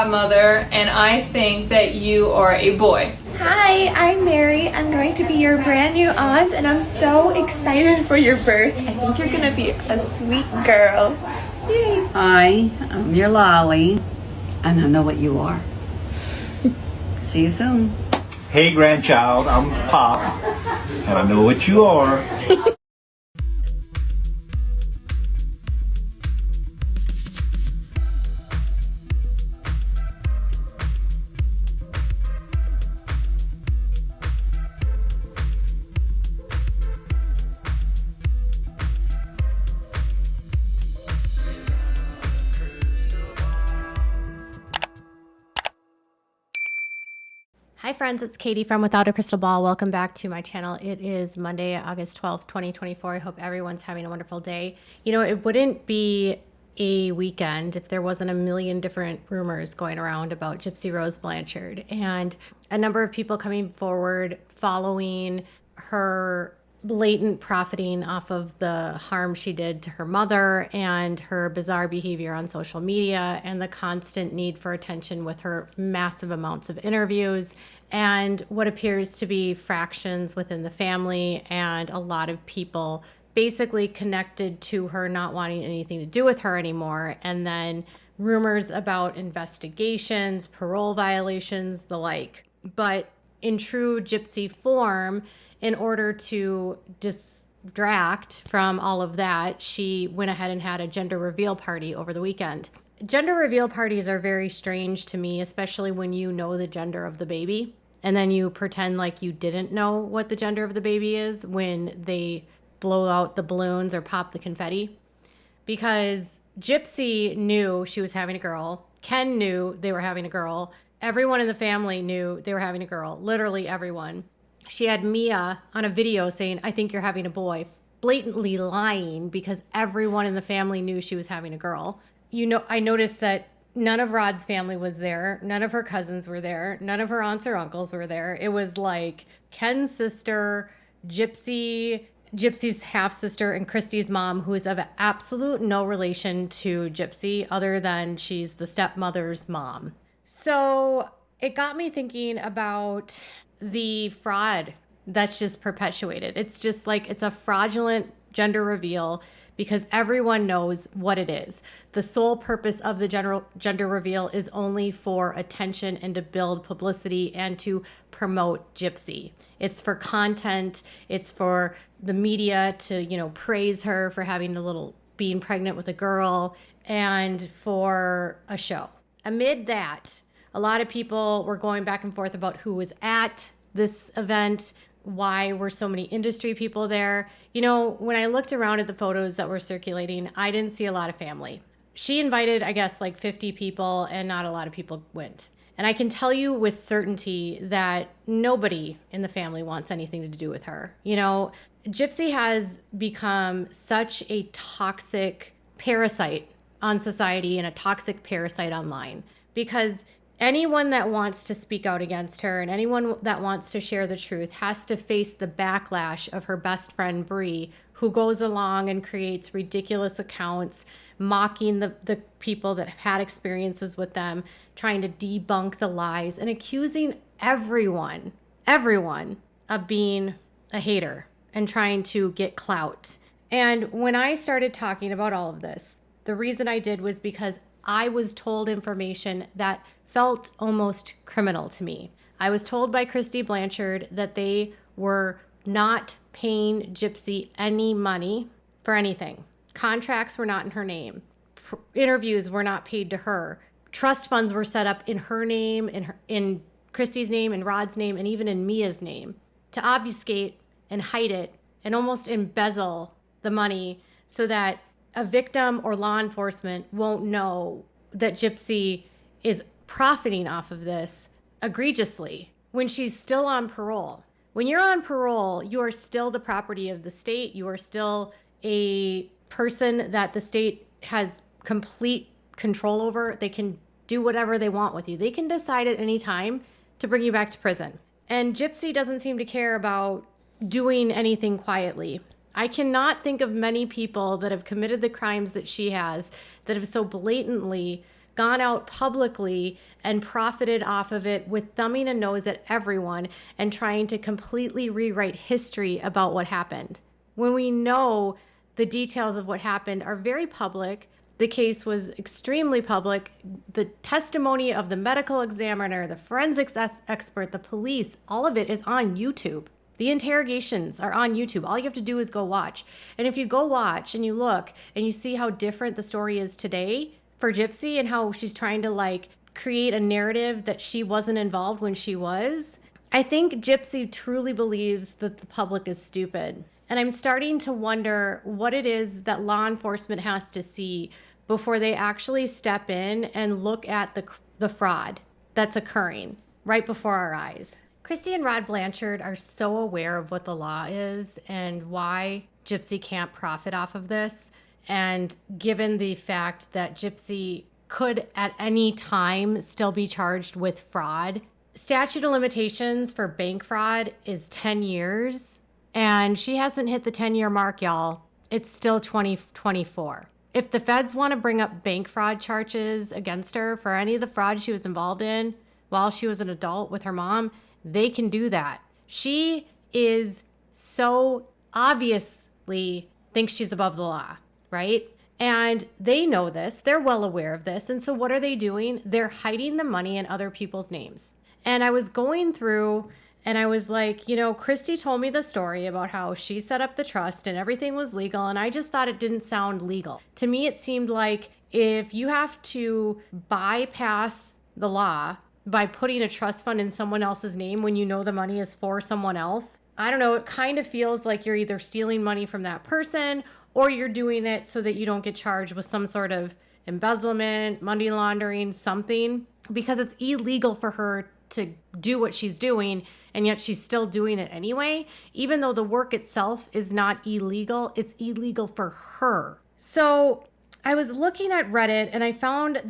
godmother, and I think that you are a boy. Hi, I'm Mary. I'm going to be your brand new aunt, and I'm so excited for your birth. I think you're going to be a sweet girl. Yay. Hi, I'm your Lolly, and I know what you are. See you soon. Hey grandchild, I'm Pop, and I know what you are. Hi friends, it's Katie from Without a Crystal Ball. Welcome back to my channel. It is Monday, August 12th, 2024. I hope everyone's having a wonderful day. You know, it wouldn't be a weekend if there wasn't a million different rumors going around about Gypsy Rose Blanchard and a number of people coming forward following her blatant profiting off of the harm she did to her mother and her bizarre behavior on social media and the constant need for attention with her massive amounts of interviews and what appears to be fractions within the family and a lot of people basically connected to her not wanting anything to do with her anymore. And then rumors about investigations, parole violations, the like. But in true Gypsy form, in order to distract from all of that, she went ahead and had a gender reveal party over the weekend. Gender reveal parties are very strange to me, especially when you know the gender of the baby and then you pretend like you didn't know what the gender of the baby is when they blow out the balloons or pop the confetti. Because Gypsy knew she was having a girl. Ken knew they were having a girl. Everyone in the family knew they were having a girl. Literally everyone. She had Mia on a video saying, "I think you're having a boy," blatantly lying because everyone in the family knew she was having a girl. You know, I noticed that none of Rod's family was there. None of her cousins were there. None of her aunts or uncles were there. It was like Ken's sister, Gypsy's half-sister, and Christy's mom, who is of absolute no relation to Gypsy other than she's the stepmother's mom. So it got me thinking about the fraud that's just perpetuated. It's just like it's a fraudulent gender reveal because everyone knows what it is. The sole purpose of the gender reveal is only for attention and to build publicity and to promote Gypsy. It's for content. It's for the media to, you know, praise her for being pregnant with a girl and for a show. Amid that, a lot of people were going back and forth about who was at this event, why were so many industry people there. You know, when I looked around at the photos that were circulating, I didn't see a lot of family. She invited, I guess, like 50 people, and not a lot of people went. And I can tell you with certainty that nobody in the family wants anything to do with her. You know, Gypsy has become such a toxic parasite on society and a toxic parasite online because anyone that wants to speak out against her and anyone that wants to share the truth has to face the backlash of her best friend, Bree, who goes along and creates ridiculous accounts, mocking the people that have had experiences with them, trying to debunk the lies and accusing everyone of being a hater and trying to get clout. And when I started talking about all of this, the reason I did was because I was told information that felt almost criminal to me. I was told by Christy Blanchard that they were not paying Gypsy any money for anything. Contracts were not in her name. Interviews were not paid to her. Trust funds were set up in her name, in Christy's name, in Rod's name, and even in Mia's name to obfuscate and hide it and almost embezzle the money so that a victim or law enforcement won't know that Gypsy is profiting off of this egregiously when she's still on parole. When you're on parole, you are still the property of the state. You are still a person that the state has complete control over. They can do whatever they want with you. They can decide at any time to bring you back to prison. And Gypsy doesn't seem to care about doing anything quietly. I cannot think of many people that have committed the crimes that she has that have so blatantly gone out publicly and profited off of it with thumbing a nose at everyone and trying to completely rewrite history about what happened. When we know the details of what happened are very public, the case was extremely public. The testimony of the medical examiner, the forensics expert, the police, all of it is on YouTube. The interrogations are on YouTube. All you have to do is go watch. And if you go watch and you look and you see how different the story is today for Gypsy and how she's trying to like create a narrative that she wasn't involved when she was, I think Gypsy truly believes that the public is stupid. And I'm starting to wonder what it is that law enforcement has to see before they actually step in and look at the fraud that's occurring right before our eyes. Christy and Rod Blanchard are so aware of what the law is and why Gypsy can't profit off of this. And given the fact that Gypsy could at any time still be charged with fraud, statute of limitations for bank fraud is 10 years. And she hasn't hit the 10-year mark, y'all. It's still 2024. If the feds want to bring up bank fraud charges against her for any of the fraud she was involved in while she was an adult with her mom, they can do that. She is so obviously thinks she's above the law, right? And they know this. They're well aware of this. And so what are they doing? They're hiding the money in other people's names. And I was going through and I was like, you know, Christy told me the story about how she set up the trust and everything was legal. And I just thought it didn't sound legal. To me, it seemed like if you have to bypass the law by putting a trust fund in someone else's name when you know the money is for someone else, I don't know, it kind of feels like you're either stealing money from that person or you're doing it so that you don't get charged with some sort of embezzlement, money laundering, something, because it's illegal for her to do what she's doing, and yet she's still doing it anyway. Even though the work itself is not illegal, it's illegal for her. So I was looking at Reddit and I found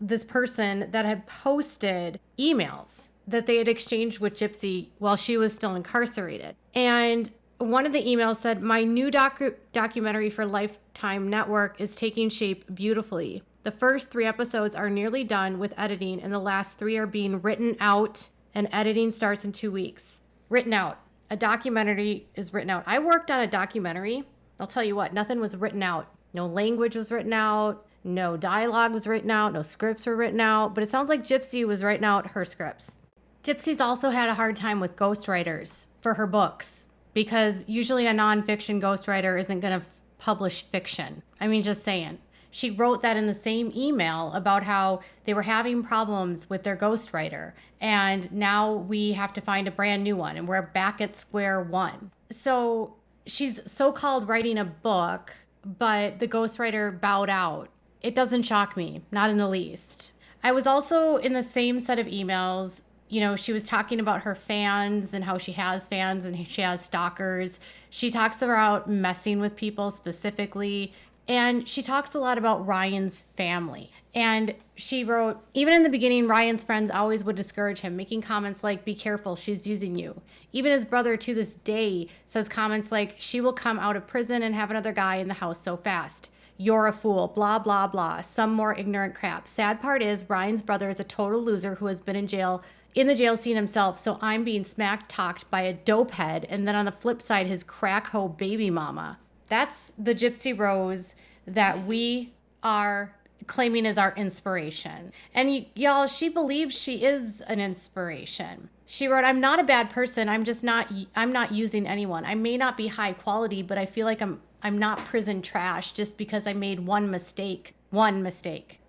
this person that had posted emails that they had exchanged with Gypsy while she was still incarcerated. And one of the emails said, "My new documentary for Lifetime Network is taking shape beautifully. The first 3 episodes are nearly done with editing, and the last 3 are being written out, and editing starts in 2 weeks." Written out. A documentary is written out. I worked on a documentary. I'll tell you what, nothing was written out. No language was written out. No dialogue was written out. No scripts were written out. But it sounds like Gypsy was writing out her scripts. Gypsy's also had a hard time with ghostwriters for her books, because usually a nonfiction ghostwriter isn't going to publish fiction. I mean, just saying. She wrote that in the same email about how they were having problems with their ghostwriter, and now we have to find a brand new one, and we're back at square one. So she's so-called writing a book, but the ghostwriter bowed out. It doesn't shock me, not in the least. I was also in the same set of emails, you know, she was talking about her fans and how she has fans and she has stalkers. She talks about messing with people specifically. And she talks a lot about Ryan's family. And she wrote, even in the beginning, Ryan's friends always would discourage him, making comments like, "Be careful, she's using you." Even his brother to this day says comments like, "She will come out of prison and have another guy in the house so fast. You're a fool, blah, blah, blah." Some more ignorant crap. Sad part is Ryan's brother is a total loser who has been in the jail scene himself, so I'm being smack-talked by a dopehead, and then on the flip side, his crack-hoe baby mama. That's the Gypsy Rose that we are claiming as our inspiration. And y'all, she believes she is an inspiration. She wrote, "I'm not a bad person. I'm not using anyone. I may not be high quality, but I feel like I'm not prison trash just because I made one mistake. One mistake.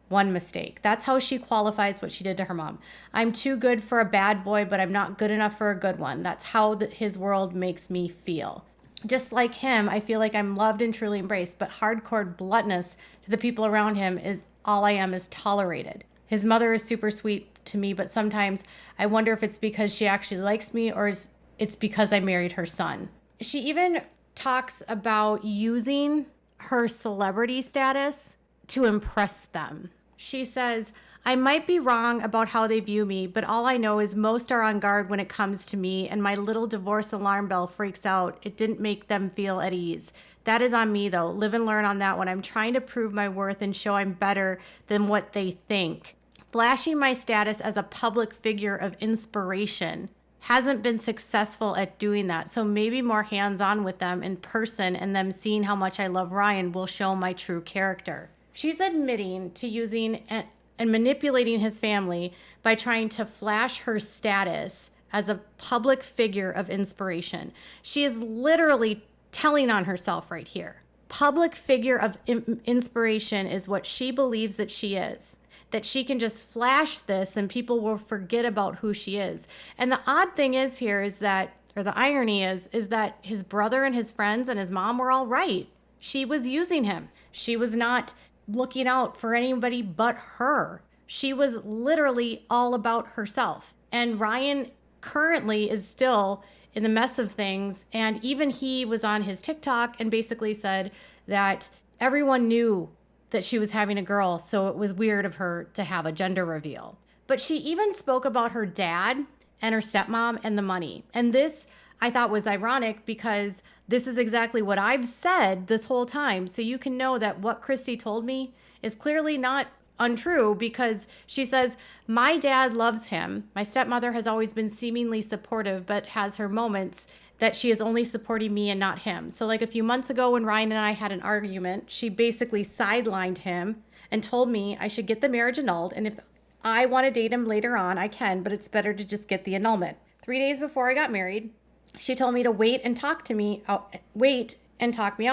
That's how she qualifies what she did to her mom. I'm too good for a bad boy, but I'm not good enough for a good one. That's how his world makes me feel. Just like him, I feel like I'm loved and truly embraced, but hardcore bluntness to the people around him is all I am is tolerated. His mother is super sweet to me, but sometimes I wonder if it's because she actually likes me or it's because I married her son." She even talks about using her celebrity status to impress them. She says, "I might be wrong about how they view me, but all I know is most are on guard when it comes to me, and my little divorce alarm bell freaks out. It didn't make them feel at ease. That is on me though. Live and learn on that one. I'm trying to prove my worth and show I'm better than what they think. Flashing my status as a public figure of inspiration hasn't been successful at doing that. So maybe more hands-on with them in person and them seeing how much I love Ryan will show my true character. She's admitting to using and manipulating his family by trying to flash her status as a public figure of inspiration. She is literally telling on herself right here. Public figure of inspiration is what she believes that she is. That she can just flash this and people will forget about who she is. And the odd thing is here is that, or the irony is that his brother and his friends and his mom were all right. She was using him. She was not looking out for anybody but her. She was literally all about herself. And Ryan currently is still in the mess of things. And even he was on his TikTok and basically said that everyone knew that she was having a girl, so it was weird of her to have a gender reveal. But she even spoke about her dad and her stepmom and the money. And this I thought was ironic because this is exactly what I've said this whole time. So you can know that what Christy told me is clearly not untrue, because she says, my dad loves him. My stepmother has always been seemingly supportive, but has her moments that she is only supporting me and not him. So like a few months ago when Ryan and I had an argument, she basically sidelined him and told me I should get the marriage annulled. And if I want to date him later on, I can, but it's better to just get the annulment. 3 days before I got married, she told me to wait and talk me out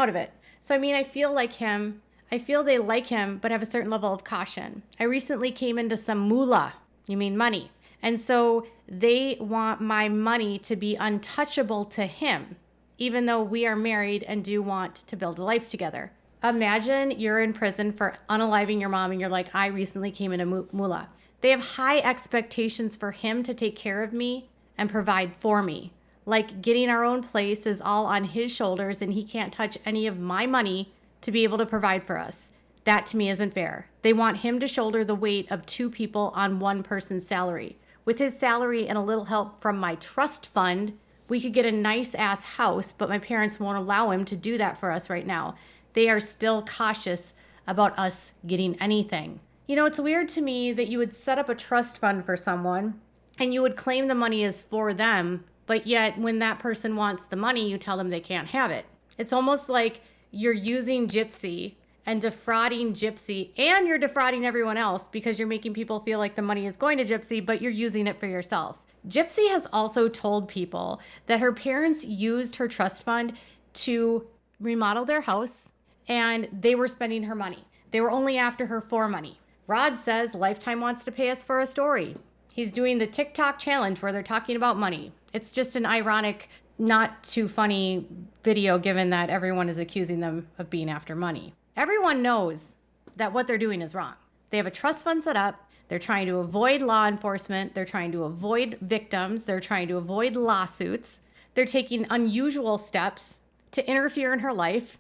of it. So, I mean, I feel like him. I feel they like him, but have a certain level of caution. I recently came into some moolah, you mean money. And so they want my money to be untouchable to him, even though we are married and do want to build a life together. Imagine you're in prison for unaliving your mom and you're like, I recently came into moolah. They have high expectations for him to take care of me and provide for me. Like getting our own place is all on his shoulders and he can't touch any of my money to be able to provide for us. That to me isn't fair. They want him to shoulder the weight of two people on one person's salary. With his salary and a little help from my trust fund, we could get a nice ass house, but my parents won't allow him to do that for us right now. They are still cautious about us getting anything. You know, it's weird to me that you would set up a trust fund for someone and you would claim the money is for them, but yet when that person wants the money, you tell them they can't have it. It's almost like you're using Gypsy and defrauding Gypsy, and you're defrauding everyone else because you're making people feel like the money is going to Gypsy, but you're using it for yourself. Gypsy has also told people that her parents used her trust fund to remodel their house and they were spending her money. They were only after her for money. Rod says Lifetime wants to pay us for a story. He's doing the TikTok challenge where they're talking about money. It's just an ironic, not too funny video given that everyone is accusing them of being after money. Everyone knows that what they're doing is wrong. They have a trust fund set up. They're trying to avoid law enforcement. They're trying to avoid victims. They're trying to avoid lawsuits. They're taking unusual steps to interfere in her life,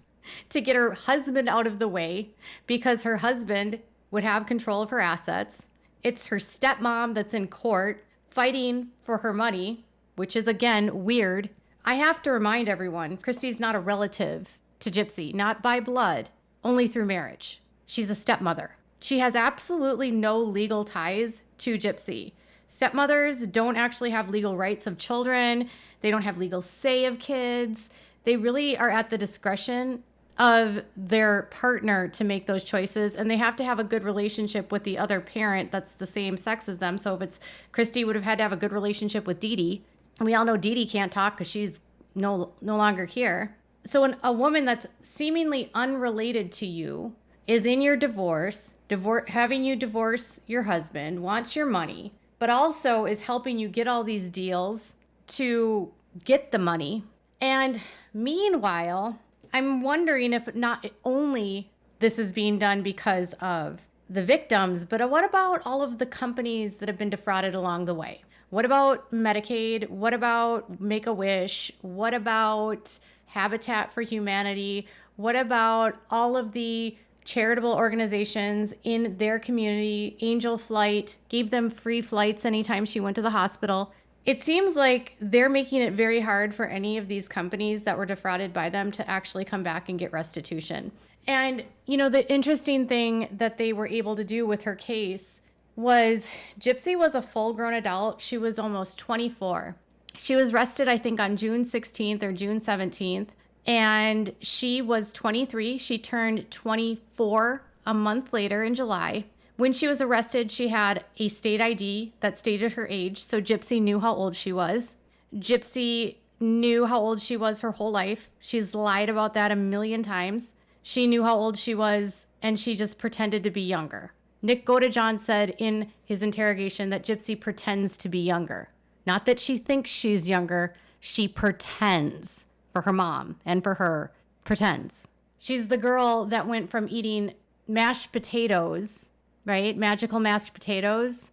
to get her husband out of the way because her husband would have control of her assets. It's her stepmom that's in court fighting for her money, which is, again, weird. I have to remind everyone, Christy's not a relative to Gypsy, not by blood. Only through marriage. She's a stepmother. She has absolutely no legal ties to Gypsy. Stepmothers don't actually have legal rights of children. They don't have legal say of kids. They really are at the discretion of their partner to make those choices, and they have to have a good relationship with the other parent that's the same sex as them. So if it's Christy would have had to have a good relationship with Dee Dee. And we all know Dee Dee can't talk because she's no longer here. So a woman that's seemingly unrelated to you is in your divorce, having you divorce your husband, wants your money, but also is helping you get all these deals to get the money. And meanwhile, I'm wondering if not only this is being done because of the victims, but what about all of the companies that have been defrauded along the way? What about Medicaid? What about Make-A-Wish? What about Habitat for Humanity? What about all of the charitable organizations in their community? Angel Flight gave them free flights anytime she went to the hospital. it seems like they're making it very hard for any of these companies that were defrauded by them to actually come back and get restitution. And, you know, the interesting thing that they were able to do with her case was Gypsy was a full-grown adult. She was almost 24. She was arrested, I think, on June 16th or June 17th, and she was 23. She turned 24 a month later in July. When she was arrested, she had a state ID that stated her age, so Gypsy knew how old she was. Gypsy knew how old she was her whole life. She's lied about that a million times. She knew how old she was, and she just pretended to be younger. Nick Godejohn said in his interrogation that Gypsy pretends to be younger. Not that she thinks she's younger, she pretends for her mom and for her, pretends. She's the girl that went from eating mashed potatoes, right? Magical mashed potatoes,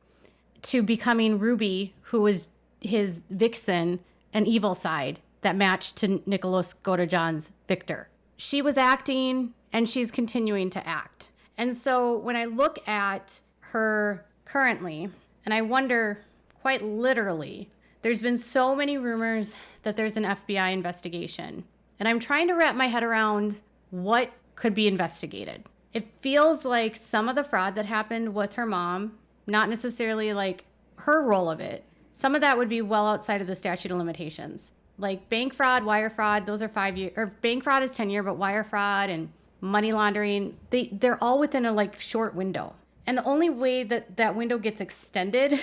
to becoming Ruby, who was his vixen, an evil side that matched to Nicholas Godejohn's Victor. She was acting and she's continuing to act. And so when I look at her currently, and I wonder quite literally, there's been so many rumors that there's an FBI investigation. And I'm trying to wrap my head around what could be investigated. It feels like some of the fraud that happened with her mom, not necessarily like her role of it. Some of that would be well outside of the statute of limitations. Like bank fraud, wire fraud, those are 5 years, or bank fraud is 10 years, but wire fraud and money laundering, they're all within a like short window. And the only way that that window gets extended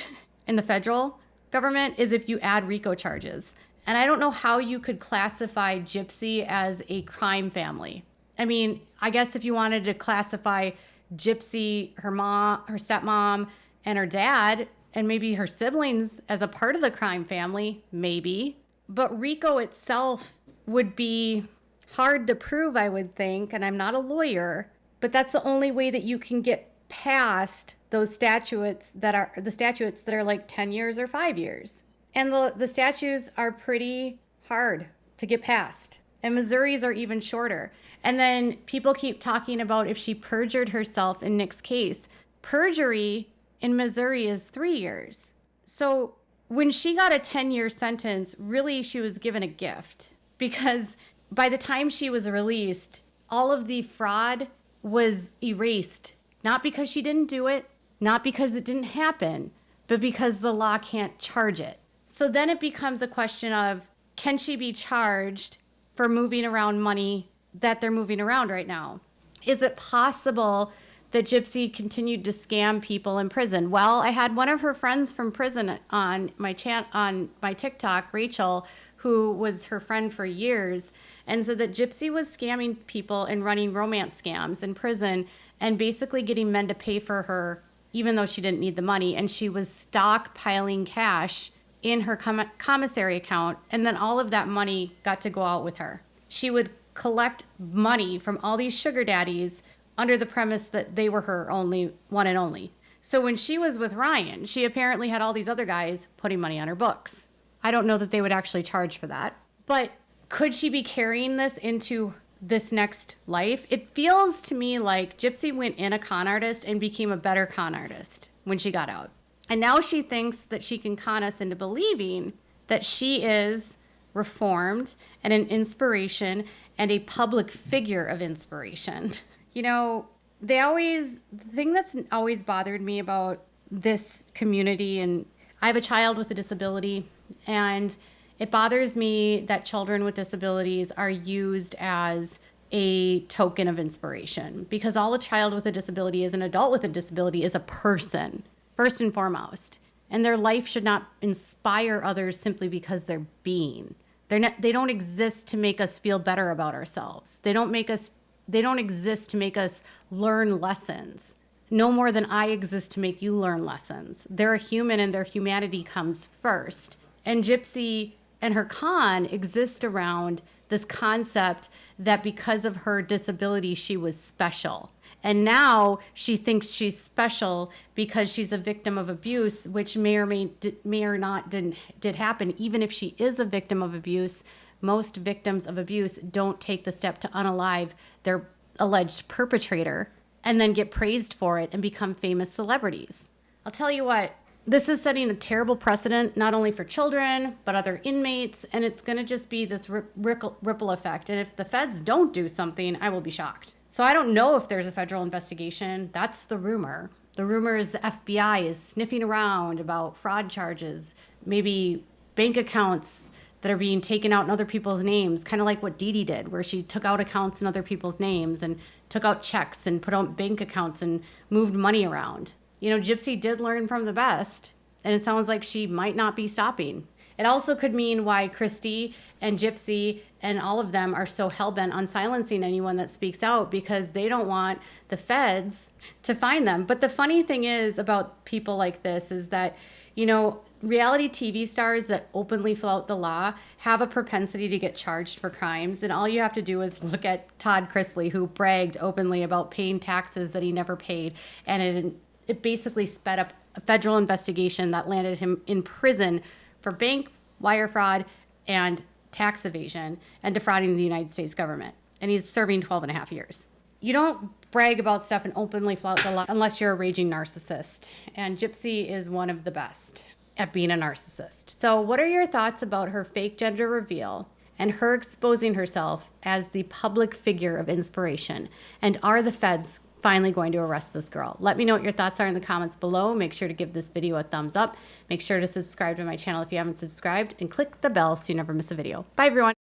in the federal government is if you add RICO charges. And I don't know how you could classify Gypsy as a crime family. I mean, I guess if you wanted to classify Gypsy, her mom, her stepmom, and her dad, and maybe her siblings as a part of the crime family, maybe. But RICO itself would be hard to prove, I would think, and I'm not a lawyer, but that's the only way that you can get past those statutes that are like 10 years or 5 years. And the statutes are pretty hard to get past. And Missouri's are even shorter. And then people keep talking about if she perjured herself in Nick's case. Perjury in Missouri is 3 years. So when she got a 10-year sentence, really she was given a gift, because by the time she was released, all of the fraud was erased. Not because she didn't do it, not because it didn't happen, but because the law can't charge it. So then it becomes a question of, can she be charged for moving around money that they're moving around right now? Is it possible that Gypsy continued to scam people in prison? Well, I had one of her friends from prison on my TikTok, Rachel, who was her friend for years, and said that Gypsy was scamming people and running romance scams in prison and basically getting men to pay for her, even though she didn't need the money. And she was stockpiling cash in her commissary account, and then all of that money got to go out with her. She would collect money from all these sugar daddies under the premise that they were her only one and only. So when she was with Ryan, she apparently had all these other guys putting money on her books. I don't know that they would actually charge for that. But could she be carrying this into this next life? It feels to me like Gypsy went in a con artist and became a better con artist when she got out. And now she thinks that she can con us into believing that she is reformed and an inspiration and a public figure of inspiration. You know, the thing that's always bothered me about this community, and I have a child with a disability, and it bothers me that children with disabilities are used as a token of inspiration, because all a child with a disability is, an adult with a disability is a person, first and foremost. And their life should not inspire others simply because they're being. They don't exist to make us feel better about ourselves. They don't exist to make us learn lessons, no more than I exist to make you learn lessons. They're a human and their humanity comes first. And Gypsy and her con exist around this concept that because of her disability, she was special. And now she thinks she's special because she's a victim of abuse, which may or not did happen. Even if she is a victim of abuse, most victims of abuse don't take the step to unalive their alleged perpetrator and then get praised for it and become famous celebrities. I'll tell you what, This is setting a terrible precedent, not only for children, but other inmates, and it's going to just be this ripple effect. And if the feds don't do something, I will be shocked. So I don't know if there's a federal investigation. That's the rumor. The rumor is the FBI is sniffing around about fraud charges, maybe bank accounts that are being taken out in other people's names, kind of like what Dee Dee did, where she took out accounts in other people's names and took out checks and put out bank accounts and moved money around. You know, Gypsy did learn from the best, and it sounds like she might not be stopping. It also could mean why Christy and Gypsy and all of them are so hell-bent on silencing anyone that speaks out, because they don't want the feds to find them. But the funny thing is about people like this is that, you know, reality TV stars that openly flout the law have a propensity to get charged for crimes. And all you have to do is look at Todd Chrisley, who bragged openly about paying taxes that he never paid. And it basically sped up a federal investigation that landed him in prison for bank wire fraud and tax evasion and defrauding the United States government. And he's serving 12 and a half years. You don't brag about stuff and openly flout the law unless you're a raging narcissist. And Gypsy is one of the best at being a narcissist. So what are your thoughts about her fake gender reveal and her exposing herself as the public figure of inspiration? And are the feds finally going to arrest this girl? Let me know what your thoughts are in the comments below. Make sure to give this video a thumbs up. Make sure to subscribe to my channel if you haven't subscribed, and click the bell so you never miss a video. Bye, everyone.